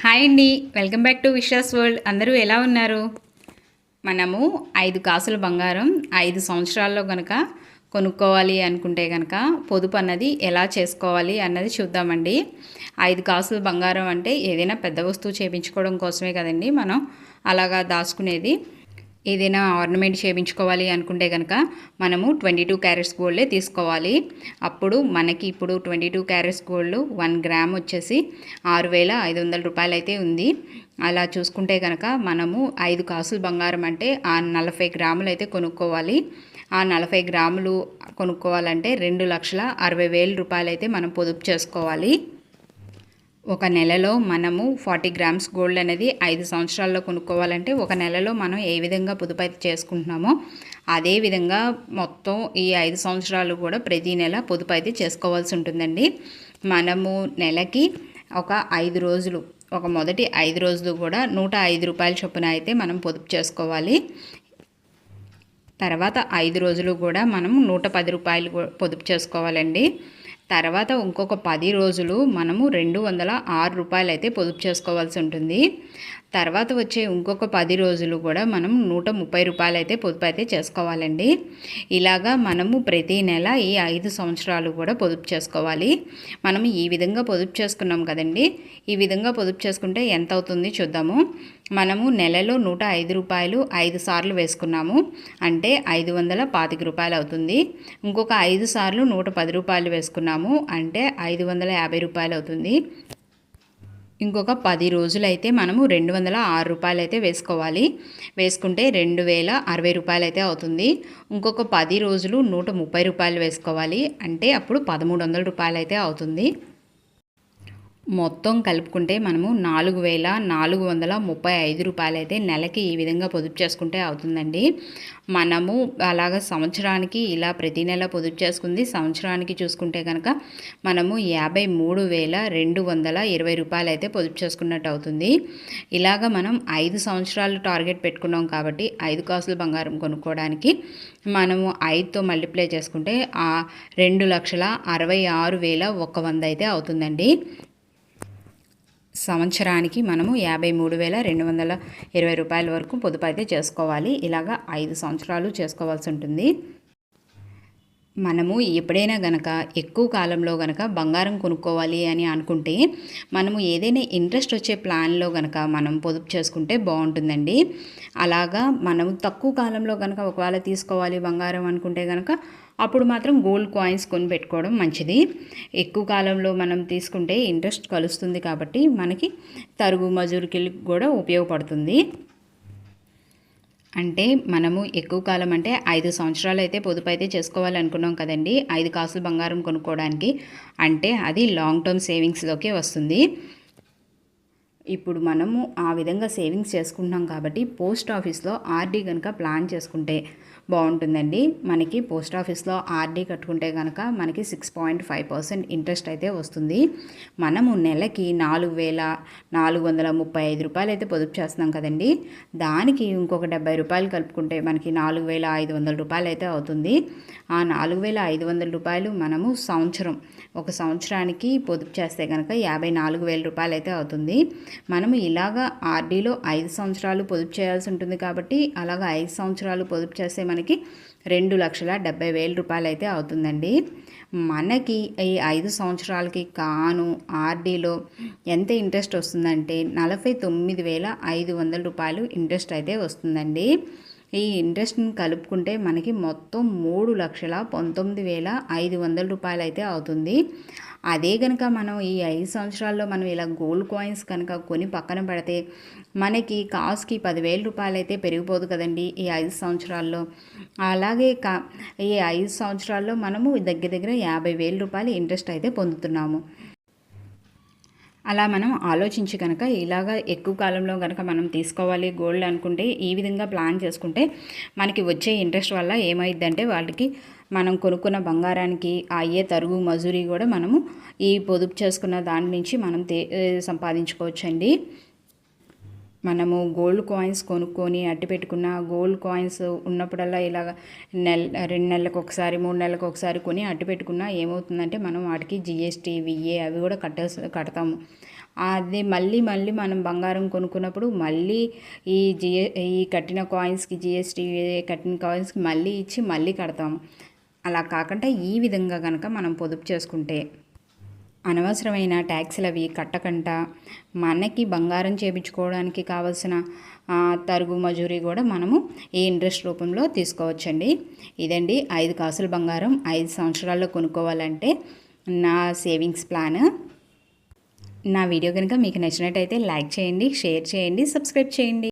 Hi అండి, welcome back to విషాస్ world. అందరూ ఎలా ఉన్నారు? మనము 5 కాసుల బంగారం 5 సంవత్సరాల్లో కనుక కొనుక్కోవాలి అనుకుంటే కనుక పొదుపు అన్నది ఎలా చేసుకోవాలి అన్నది చూద్దామండి. 5 కాసుల బంగారం అంటే ఏదైనా పెద్ద వస్తువు చేయించుకోవడం కోసమే కదండి మనం అలాగా దాచుకునేది. ఏదైనా ఆర్నమెంట్ చేయించుకోవాలి అనుకుంటే కనుక మనము 22 క్యారెట్స్ గోల్డే తీసుకోవాలి. అప్పుడు మనకి ఇప్పుడు 22 క్యారెట్స్ గోల్డ్ 1 గ్రామ్ వచ్చేసి 6,500 రూపాయలు అయితే ఉంది. అలా చూసుకుంటే కనుక మనము 5 కాసులు బంగారం అంటే ఆ 40 గ్రాములు అయితే కొనుక్కోవాలి. ఆ 40 గ్రాములు కొనుక్కోవాలంటే 2,60,000 రూపాయలు అయితే మనం పొదుపు చేసుకోవాలి. ఒక నెలలో మనము 40 గ్రామ్స్ గోల్డ్ అనేది 5 సంవత్సరాల్లో కొనుక్కోవాలంటే ఒక నెలలో మనం ఏ విధంగా పొదుపు అయితే చేసుకుంటున్నామో అదే విధంగా మొత్తం ఈ 5 సంవత్సరాలు కూడా ప్రతి నెల పొదుపు అయితే చేసుకోవాల్సి ఉంటుందండి. మనము నెలకి ఒక 5 రోజులు మొదటి 5 రోజులు కూడా 105 రూపాయల చొప్పున అయితే మనం పొదుపు చేసుకోవాలి. తర్వాత 5 రోజులు కూడా మనం 110 రూపాయలు పొదుపు చేసుకోవాలండి. తర్వాత ఇంకొక 10 రోజులు మనము 206 రూపాయలు అయితే పొదుపు చేసుకోవాల్సి ఉంటుంది. తర్వాత వచ్చే ఇంకొక 10 రోజులు కూడా మనం 130 రూపాయలు అయితే పొదుపు అయితే చేసుకోవాలండి. ఇలాగా మనము ప్రతి నెల ఈ 5 సంవత్సరాలు కూడా పొదుపు చేసుకోవాలి. మనం ఈ విధంగా పొదుపు చేసుకున్నాం కదండి. ఈ విధంగా పొదుపు చేసుకుంటే ఎంత అవుతుంది చూద్దాము. మనము నెలలో 105 రూపాయలు 5 సార్లు వేసుకున్నాము అంటే 525 రూపాయలు అవుతుంది. ఇంకొక 5 సార్లు 110 రూపాయలు వేసుకున్నాము అంటే 550 రూపాయలు అవుతుంది. ఇంకొక 10 రోజులు అయితే మనము 206 రూపాయలు అయితే వేసుకుంటే 2,060 రూపాయలు అయితే అవుతుంది. ఇంకొక 10 రోజులు 130 రూపాయలు వేసుకోవాలి అంటే అప్పుడు 1,300 రూపాయలు అయితే అవుతుంది. మొత్తం కలుపుకుంటే మనము 4,435 రూపాయలు అయితే నెలకి ఈ విధంగా పొదుపు చేసుకుంటే అవుతుందండి. మనము అలాగ సంవత్సరానికి ఇలా ప్రతి నెల పొదుపు చేసుకుంది సంవత్సరానికి చూసుకుంటే కనుక మనము 53,220 రూపాయలు అయితే పొదుపు చేసుకున్నట్టు అవుతుంది. ఇలాగ మనం 5 సంవత్సరాలు టార్గెట్ పెట్టుకున్నాం కాబట్టి 5 కాసుల బంగారం కొనుక్కోవడానికి మనము 5తో మల్టిప్లై చేసుకుంటే 2,66,100 అయితే అవుతుందండి. సంవత్సరానికి మనము 53,220 రూపాయల వరకు పొదుపు అయితే చేసుకోవాలి. ఇలాగా 5 సంవత్సరాలు చేసుకోవాల్సి ఉంటుంది. మనము ఎప్పుడైనా గనక ఎక్కువ కాలంలో గనక బంగారం కొనుక్కోవాలి అని అనుకుంటే మనము ఏదైనా ఇంట్రెస్ట్ వచ్చే ప్లాన్లో గనక మనం పొదుపు చేసుకుంటే బాగుంటుందండి. అలాగా మనం తక్కువ కాలంలో గనక ఒకవేళ తీసుకోవాలి బంగారం అనుకుంటే గనక అప్పుడు మాత్రం గోల్డ్ కాయిన్స్ కొని పెట్టుకోవడం మంచిది. ఎక్కువ కాలంలో మనం తీసుకుంటే ఇంట్రెస్ట్ కలుస్తుంది కాబట్టి మనకి తరుగు మజూరికి కూడా ఉపయోగపడుతుంది. అంటే మనము ఎక్కువ కాలం అంటే 5 సంవత్సరాలు అయితే పొదుపు అయితే చేసుకోవాలనుకున్నాం కదండి 5 కాసులు బంగారం కొనుక్కోవడానికి. అంటే అది లాంగ్ టర్మ్ సేవింగ్స్లోకే వస్తుంది. ఇప్పుడు మనము ఆ విధంగా సేవింగ్స్ చేసుకుంటున్నాం కాబట్టి పోస్ట్ ఆఫీస్లో ఆర్డీ కనుక ప్లాన్ చేసుకుంటే బాగుంటుందండి. మనకి పోస్ట్ ఆఫీస్లో ఆర్డీ కట్టుకుంటే కనుక మనకి 6.5% ఇంట్రెస్ట్ అయితే వస్తుంది. మనము నెలకి 4,435 రూపాయలు అయితే పొదుపు చేస్తున్నాం కదండి. దానికి ఇంకొక 70 రూపాయలు కలుపుకుంటే మనకి 4,500 రూపాయలు అయితే అవుతుంది. ఆ 4,500 రూపాయలు మనము ఒక సంవత్సరానికి పొదుపు చేస్తే కనుక 54,000 రూపాయలు అయితే అవుతుంది. మనము ఇలాగా ఆర్డీలో 5 సంవత్సరాలు పొదుపు చేయాల్సి ఉంటుంది కాబట్టి అలాగా 5 సంవత్సరాలు పొదుపు చేస్తే మనకి 2,70,000 రూపాయలు అయితే అవుతుందండి. మనకి ఈ 5 సంవత్సరాలకి కాను ఆర్డీలో ఎంత ఇంట్రెస్ట్ వస్తుందంటే 49,500 రూపాయలు ఇంట్రెస్ట్ అయితే వస్తుందండి. ఈ ఇంట్రెస్ట్ని కలుపుకుంటే మనకి మొత్తం 3,19,500 రూపాయలు అయితే అవుతుంది. అదే కనుక మనం ఈ 5 సంవత్సరాల్లో మనం ఇలా గోల్డ్ కాయిన్స్ కనుక కొని పక్కన పెడితే మనకి కాస్ట్కి 10,000 రూపాయలు అయితే పెరిగిపోదు కదండి ఈ 5 సంవత్సరాల్లో. అలాగే ఈ 5 సంవత్సరాల్లో మనము దగ్గర 50,000 రూపాయలు ఇంట్రెస్ట్ అయితే పొందుతున్నాము. అలా మనం ఆలోచించి కనుక ఇలాగ ఎక్కువ కాలంలో కనుక మనం తీసుకోవాలి గోల్డ్ అనుకుంటే ఈ విధంగా ప్లాన్ చేసుకుంటే మనకి వచ్చే ఇంట్రెస్ట్ వల్ల ఏమైందంటే వాళ్ళకి మనం కొనుక్కున్న బంగారానికి అయ్యే తరుగు మజూరీ కూడా మనము ఈ పొదుపు చేసుకున్న దాని నుంచి మనం సంపాదించుకోవచ్చండి. మనము గోల్డ్ కాయిన్స్ కొనుక్కొని అట్టి పెట్టుకున్న గోల్డ్ కాయిన్స్ ఉన్నప్పుడల్లా ఇలాగ 2 నెలలకు ఒకసారి 3 నెలలకు ఒకసారి కొని అట్టి పెట్టుకున్నా ఏమవుతుందంటే మనం వాటికి జిఎస్టీ విఏ అవి కూడా కడతాము. అది మళ్ళీ మళ్ళీ మనం బంగారం కొనుక్కున్నప్పుడు మళ్ళీ ఈ కట్టిన కాయిన్స్కి జిఎస్టీ కట్టిన కాయిన్స్కి మళ్ళీ ఇచ్చి మళ్ళీ కడతాము. అలా కాకుండా ఈ విధంగా కనుక మనం పొదుపు చేసుకుంటే అనవసరమైన ట్యాక్స్లు అవి కట్టకుండా మనకి బంగారం చేయించుకోవడానికి కావాల్సిన తరుగు మజూరీ కూడా మనము ఈ ఇంట్రెస్ట్ రూపంలో తీసుకోవచ్చండి. ఇదండి 5 కాసుల బంగారం 5 సంవత్సరాల్లో కొనుక్కోవాలంటే నా సేవింగ్స్ ప్లాన్. నా వీడియో కనుక మీకు నచ్చినట్టయితే లైక్ చేయండి, షేర్ చేయండి, సబ్స్క్రైబ్ చేయండి.